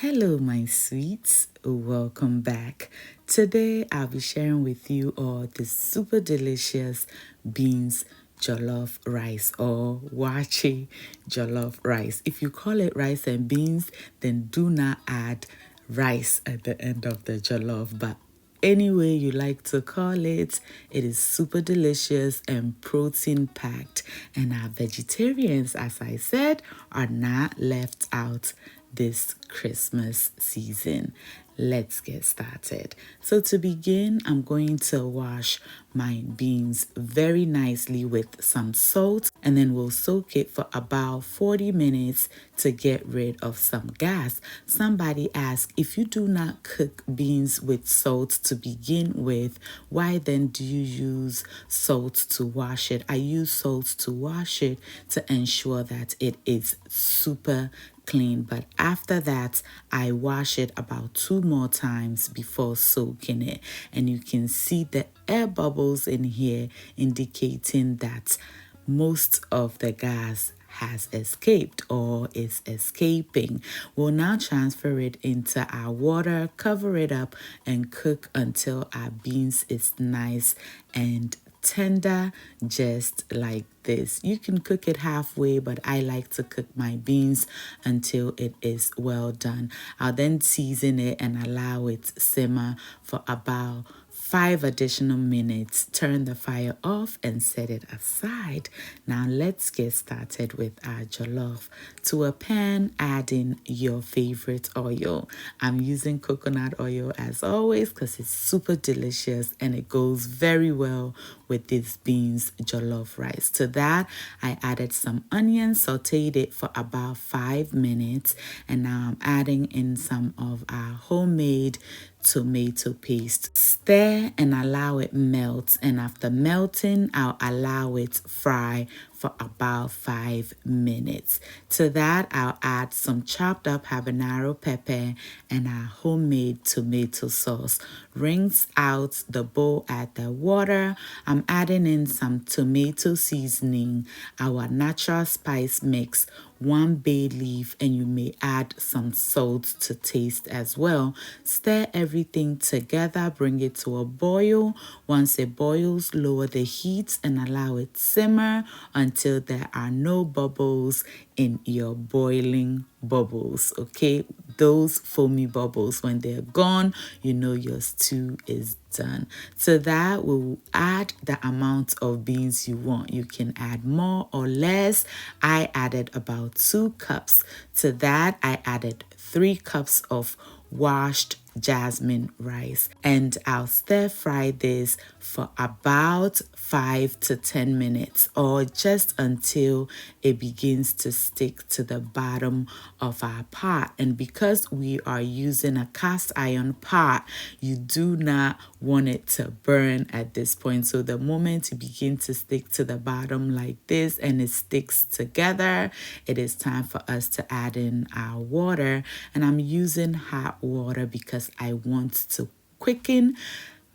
Hello, my sweets. Welcome back. Today, I'll be sharing with you all the super delicious beans jollof rice or wache jollof rice. If you call it rice and beans, then do not add rice at the end of the jollof. But any way you like to call it, it is super delicious and protein packed. And our vegetarians, as I said, are not left out this Christmas season. Let's get started. So to begin, I'm going to wash my beans very nicely with some salt, and then we'll soak it for about 40 minutes to get rid of some gas. Somebody asked, if you do not cook beans with salt to begin with, why then do you use salt to wash it? I use salt to wash it to ensure that it is super clean, but after that I wash it about 2 more times before soaking it, and you can see the air bubbles in here indicating that most of the gas has escaped or is escaping. We'll now transfer it into our water, cover it up, and cook until our beans is nice and tender, just like this. You can cook it halfway, but I like to cook my beans until it is well done. I'll then season it and allow it simmer for about 5 additional minutes. Turn the fire off and set it aside. Now let's get started with our jollof. To a pan, add in your favorite oil. I'm using coconut oil as always because it's super delicious and it goes very well with this beans jollof rice. To that, I added some onions, sauteed it for about 5 minutes, and now I'm adding in some of our homemade tomato paste. Stir and allow it melt, and after melting, I'll allow it fry for about 5 minutes. To that, I'll add some chopped up habanero pepper and our homemade tomato sauce. Rinse out the bowl, add the water. I'm adding in some tomato seasoning, our natural spice mix, 1 bay leaf, and you may add some salt to taste as well. Stir everything together, bring it to a boil. Once it boils, lower the heat and allow it simmer until there are no bubbles in your boiling bubbles. Okay, those foamy bubbles, when they're gone, you know your stew is done. So that will add the amount of beans you want. You can add more or less. I added about 2 cups. To that, I added 3 cups of washed jasmine rice, and I'll stir fry this for about 5 to 10 minutes, or just until it begins to stick to the bottom of our pot. And because we are using a cast iron pot, you do not want it to burn at this point. So the moment you begin to stick to the bottom like this and it sticks together, it is time for us to add in our water. And I'm using hot water because I want to quicken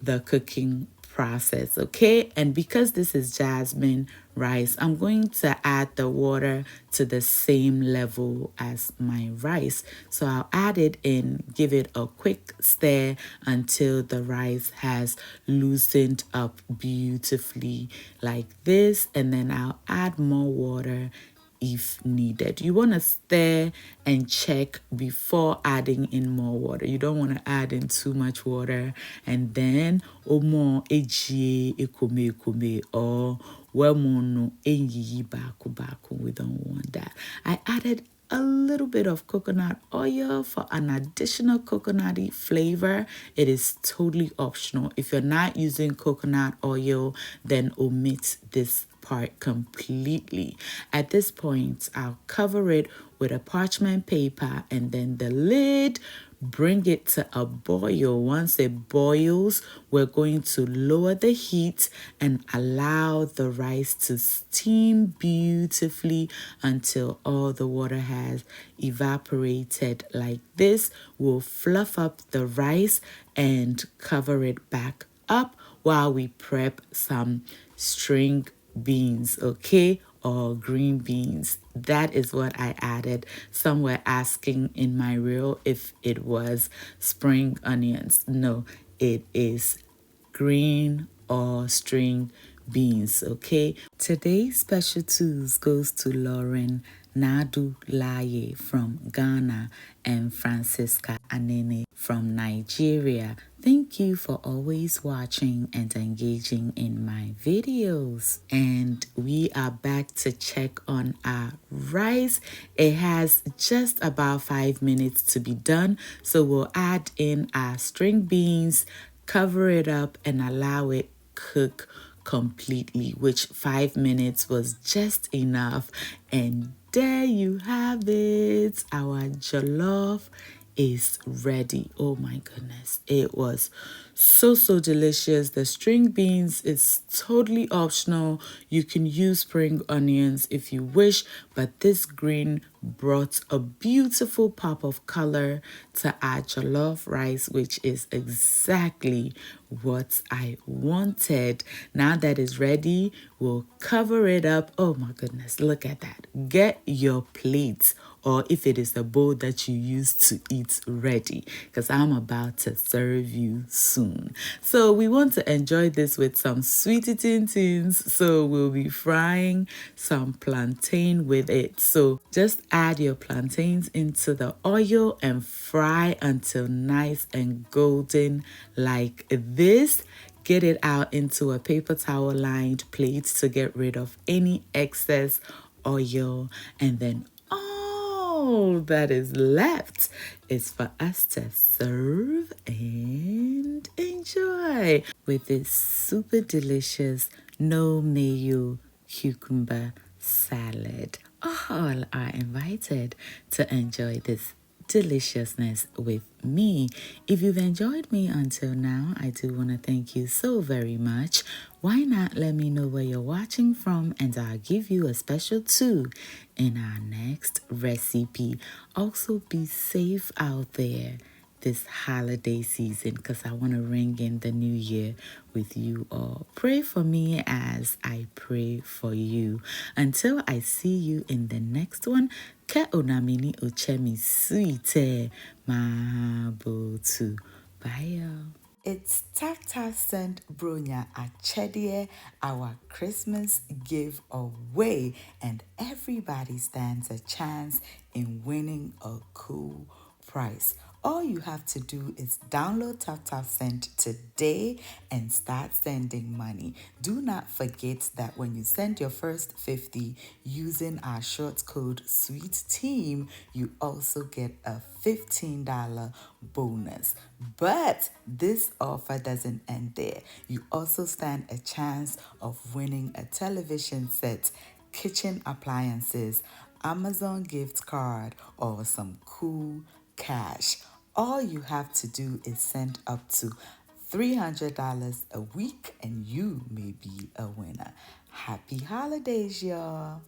the cooking process, okay? And because this is jasmine rice, I'm going to add the water to the same level as my rice. So I'll add it in, give it a quick stir until the rice has loosened up beautifully like this, and then I'll add more water if needed. You want to stir and check before adding in more water. You don't want to add in too much water and then omo eji ekome or wemono enyi baku. We don't want that. I added a little bit of coconut oil for an additional coconutty flavor. It is totally optional. If you're not using coconut oil, then omit this part completely. At this point, I'll cover it with a parchment paper and then the lid. Bring it to a boil. Once it boils, we're going to lower the heat and allow the rice to steam beautifully until all the water has evaporated like this. We'll fluff up the rice and cover it back up while we prep some string beans, okay? or green beans. That is what I added. Some were asking in my reel if it was spring onions. No, it is green or string beans, okay? Today's special tools goes to Lauren Nadu Laye from Ghana and Francisca Anene from Nigeria. Thank you for always watching and engaging in my videos. And we are back to check on our rice. It has just about 5 minutes to be done, so we'll add in our string beans, cover it up, and allow it cook completely, which 5 minutes was just enough. And there you have it. Our jollof is ready. Oh my goodness, it was so delicious. The string beans is totally optional. You can use spring onions if you wish, but this green brought a beautiful pop of color to our jollof rice, which is exactly what I wanted. Now that it's ready, we'll cover it up. Oh my goodness, look at that. Get your plate, or if it is the bowl that you use to eat, ready, because I'm about to serve you soon. So we want to enjoy this with some sweetie tins, so we'll be frying some plantain with it. So just add your plantains into the oil and fry until nice and golden like this. Get it out into a paper towel lined plate to get rid of any excess oil, and then all that is left is for us to serve and enjoy with this super delicious no mayo cucumber salad. All are invited to enjoy this deliciousness with me. If you've enjoyed me until now, I do want to thank you so very much. Why not let me know where you're watching from, and I'll give you a special too in our next recipe. Also, be safe out there this holiday season, because I want to ring in the new year with you all. Pray for me as I pray for you. Until I see you in the next one, ke onamini ochemi suite mabutu. Bye y'all. It's Tata Sent Bronya Achedie, our Christmas giveaway, and everybody stands a chance in winning a cool prize. All you have to do is download Tata Send today and start sending money. Do not forget that when you send your first 50 using our short code SWEET TEAM, you also get a $15 bonus. But this offer doesn't end there. You also stand a chance of winning a television set, kitchen appliances, Amazon gift card, or some cool cash. All you have to do is send up to $300 a week and you may be a winner. Happy holidays, y'all.